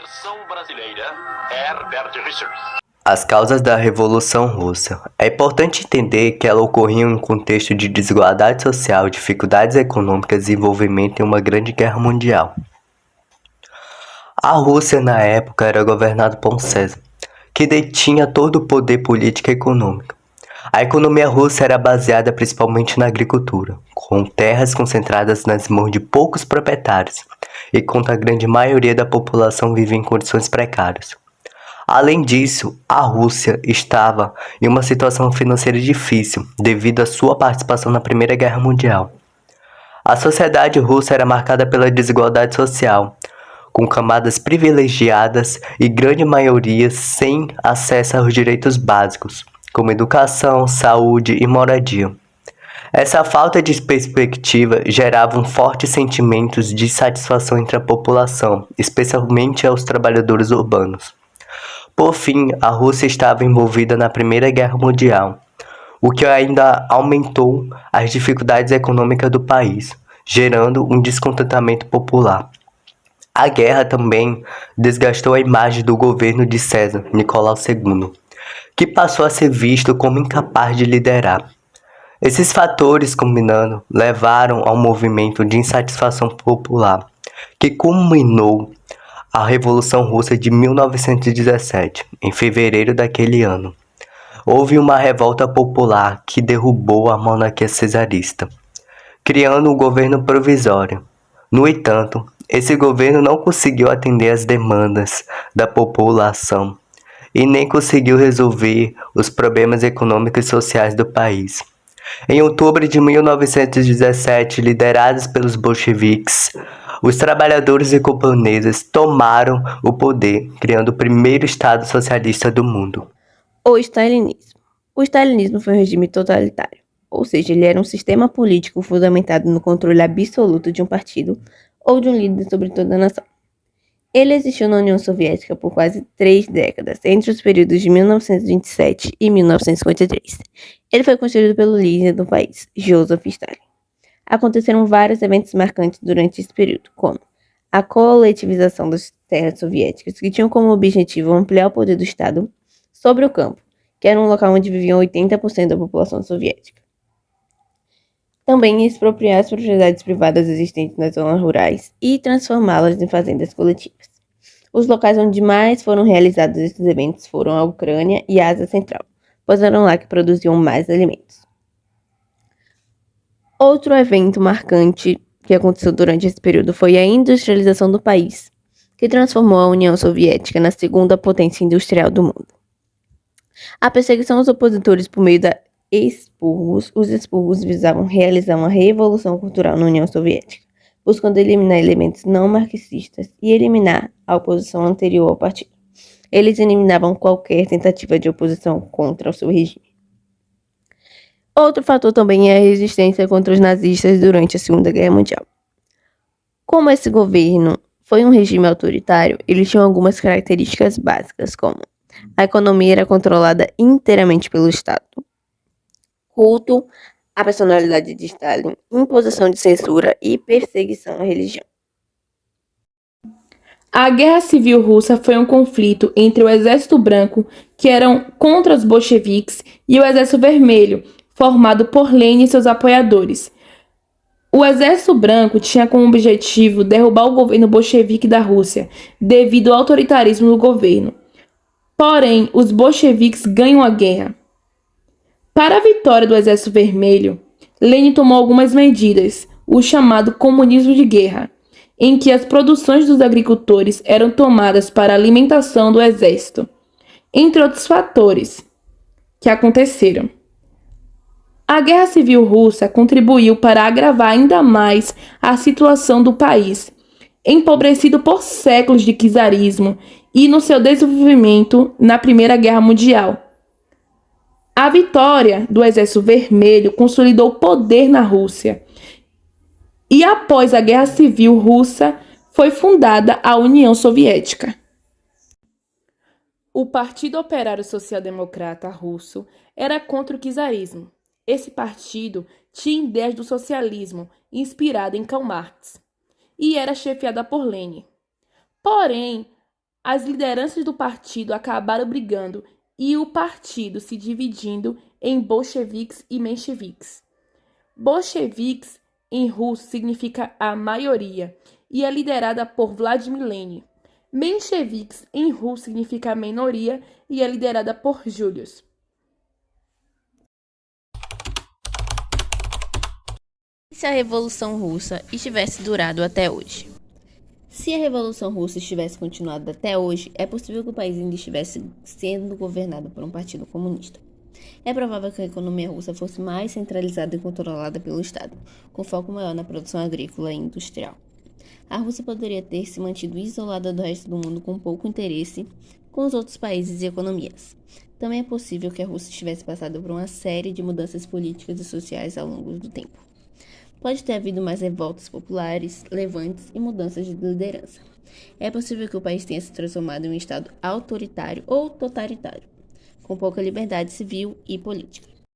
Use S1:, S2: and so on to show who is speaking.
S1: Versão brasileira, Herbert Richards.
S2: As causas da Revolução Russa. É importante entender que ela ocorria em um contexto de desigualdade social, dificuldades econômicas e envolvimento em uma grande guerra mundial. A Rússia, na época, era governada por um César, que detinha todo o poder político e econômico. A economia russa era baseada principalmente na agricultura, com terras concentradas nas mãos de poucos proprietários, enquanto a grande maioria da população vivia em condições precárias. Além disso, a Rússia estava em uma situação financeira difícil devido à sua participação na Primeira Guerra Mundial. A sociedade russa era marcada pela desigualdade social, com camadas privilegiadas e grande maioria sem acesso aos direitos básicos, como educação, saúde e moradia. Essa falta de perspectiva gerava fortes sentimentos de insatisfação entre a população, especialmente aos trabalhadores urbanos. Por fim, a Rússia estava envolvida na Primeira Guerra Mundial, o que ainda aumentou as dificuldades econômicas do país, gerando um descontentamento popular. A guerra também desgastou a imagem do governo de César Nicolau II, que passou a ser visto como incapaz de liderar. Esses fatores combinando levaram ao movimento de insatisfação popular, que culminou a Revolução Russa de 1917, em fevereiro daquele ano. Houve uma revolta popular que derrubou a monarquia cesarista, criando um governo provisório. No entanto, esse governo não conseguiu atender às demandas da população e nem conseguiu resolver os problemas econômicos e sociais do país. Em outubro de 1917, liderados pelos bolcheviques, os trabalhadores e camponeses tomaram o poder, criando o primeiro Estado socialista do mundo.
S3: O stalinismo. O stalinismo foi um regime totalitário, ou seja, ele era um sistema político fundamentado no controle absoluto de um partido ou de um líder sobre toda a nação. Ele existiu na União Soviética por quase 3 décadas, entre os períodos de 1927 e 1953. Ele foi construído pelo líder do país, Joseph Stalin. Aconteceram vários eventos marcantes durante esse período, como a coletivização das terras soviéticas, que tinham como objetivo ampliar o poder do Estado sobre o campo, que era um local onde viviam 80% da população soviética. Também expropriar as propriedades privadas existentes nas zonas rurais e transformá-las em fazendas coletivas. Os locais onde mais foram realizados esses eventos foram a Ucrânia e a Ásia Central, pois eram lá que produziam mais alimentos. Outro evento marcante que aconteceu durante esse período foi a industrialização do país, que transformou a União Soviética na segunda potência industrial do mundo. A perseguição aos opositores por meio da expurgos. Os expurgos visavam realizar uma revolução cultural na União Soviética, buscando eliminar elementos não marxistas e eliminar a oposição anterior ao partido. Eles eliminavam qualquer tentativa de oposição contra o seu regime. Outro fator também é a resistência contra os nazistas durante a Segunda Guerra Mundial. Como esse governo foi um regime autoritário, eles tinham algumas características básicas, como a economia era controlada inteiramente pelo Estado, culto à personalidade de Stalin, imposição de censura e perseguição à religião.
S4: A Guerra Civil Russa foi um conflito entre o Exército Branco, que eram contra os bolcheviques, e o Exército Vermelho, formado por Lenin e seus apoiadores. O Exército Branco tinha como objetivo derrubar o governo bolchevique da Rússia, devido ao autoritarismo do governo. Porém, os bolcheviques ganham a guerra. Para a vitória do Exército Vermelho, Lenin tomou algumas medidas, o chamado comunismo de guerra, em que as produções dos agricultores eram tomadas para a alimentação do exército, entre outros fatores que aconteceram. A Guerra Civil Russa contribuiu para agravar ainda mais a situação do país, empobrecido por séculos de czarismo e no seu desenvolvimento na Primeira Guerra Mundial. A vitória do Exército Vermelho consolidou o poder na Rússia. E após a Guerra Civil Russa, foi fundada a União Soviética. O Partido Operário Social-Democrata Russo era contra o czarismo. Esse partido tinha ideias do socialismo, inspirado em Karl Marx, e era chefiada por Lenin. Porém, as lideranças do partido acabaram brigando e o partido se dividindo em bolcheviques e mencheviques. Bolcheviques em russo significa a maioria e é liderada por Vladimir Lenin. Mencheviques em russo significa a minoria e é liderada por Julius.
S3: E se a Revolução Russa estivesse durado até hoje? Se a Revolução Russa estivesse continuado até hoje, é possível que o país ainda estivesse sendo governado por um partido comunista. É provável que a economia russa fosse mais centralizada e controlada pelo Estado, com foco maior na produção agrícola e industrial. A Rússia poderia ter se mantido isolada do resto do mundo com pouco interesse com os outros países e economias. Também é possível que a Rússia tivesse passado por uma série de mudanças políticas e sociais ao longo do tempo. Pode ter havido mais revoltas populares, levantes e mudanças de liderança. É possível que o país tenha se transformado em um estado autoritário ou totalitário, com pouca liberdade civil e política.